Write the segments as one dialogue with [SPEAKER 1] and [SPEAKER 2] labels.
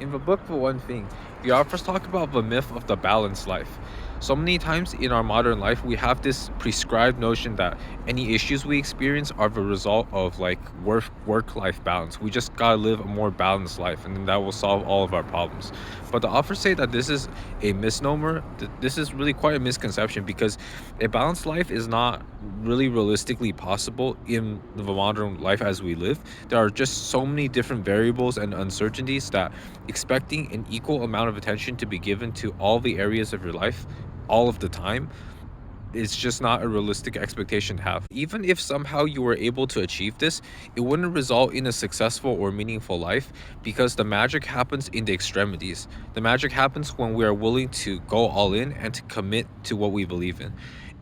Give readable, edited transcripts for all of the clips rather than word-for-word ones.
[SPEAKER 1] In the book, for one thing, the authors talk about the myth of the balanced life. So many times in our modern life, we have this prescribed notion that any issues we experience are the result of like work life balance. We just gotta live a more balanced life, and then that will solve all of our problems. But the authors say that this is a misnomer. This is really quite a misconception because a balanced life is not really realistically possible in the modern life as we live. There are just so many different variables and uncertainties that expecting an equal amount of attention to be given to all the areas of your life all of the time is just not a realistic expectation to have. Even if somehow you were able to achieve this, it wouldn't result in a successful or meaningful life because the magic happens in the extremities. The magic happens when we are willing to go all in and to commit to what we believe in.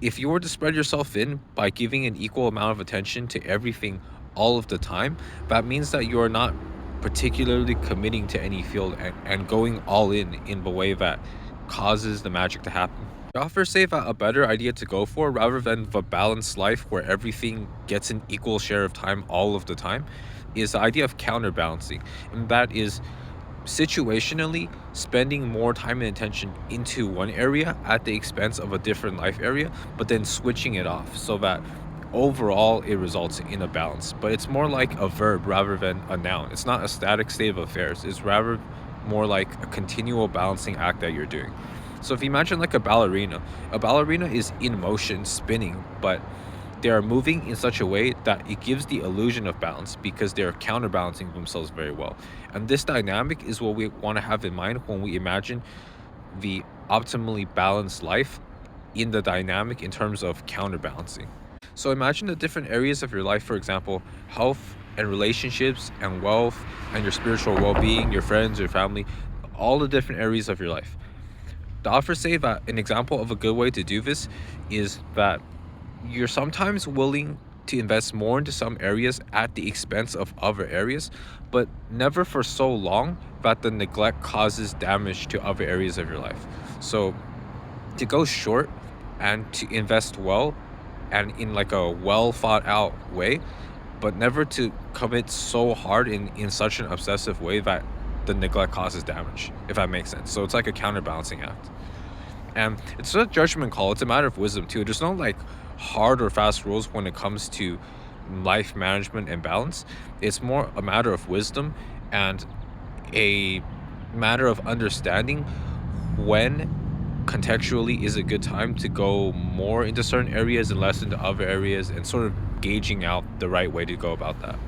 [SPEAKER 1] If you were to spread yourself in by giving an equal amount of attention to everything all of the time, that means that you are not particularly committing to any field and going all in the way that causes the magic to happen. I offer say that a better idea to go for rather than the balanced life where everything gets an equal share of time all of the time is the idea of counterbalancing. And that is situationally spending more time and attention into one area at the expense of a different life area, but then switching it off so that overall it results in a balance. But it's more like a verb rather than a noun. It's not a static state of affairs. It's rather more like a continual balancing act that you're doing. So if you imagine like a ballerina is in motion, spinning, but they are moving in such a way that it gives the illusion of balance because they're counterbalancing themselves very well. And this dynamic is what we want to have in mind when we imagine the optimally balanced life in the dynamic in terms of counterbalancing. So imagine the different areas of your life, for example, health and relationships and wealth and your spiritual well-being, your friends, your family, all the different areas of your life. The authors say that an example of a good way to do this is that you're sometimes willing to invest more into some areas at the expense of other areas, but never for so long that the neglect causes damage to other areas of your life. So to go short and to invest well and in like a well thought out way, but never to commit so hard in such an obsessive way that the neglect causes damage, if that makes sense. So it's like a counterbalancing act. And it's not a judgment call, it's a matter of wisdom too. There's no like hard or fast rules when it comes to life management and balance. It's more a matter of wisdom and a matter of understanding when contextually is a good time to go more into certain areas and less into other areas and sort of gauging out the right way to go about that.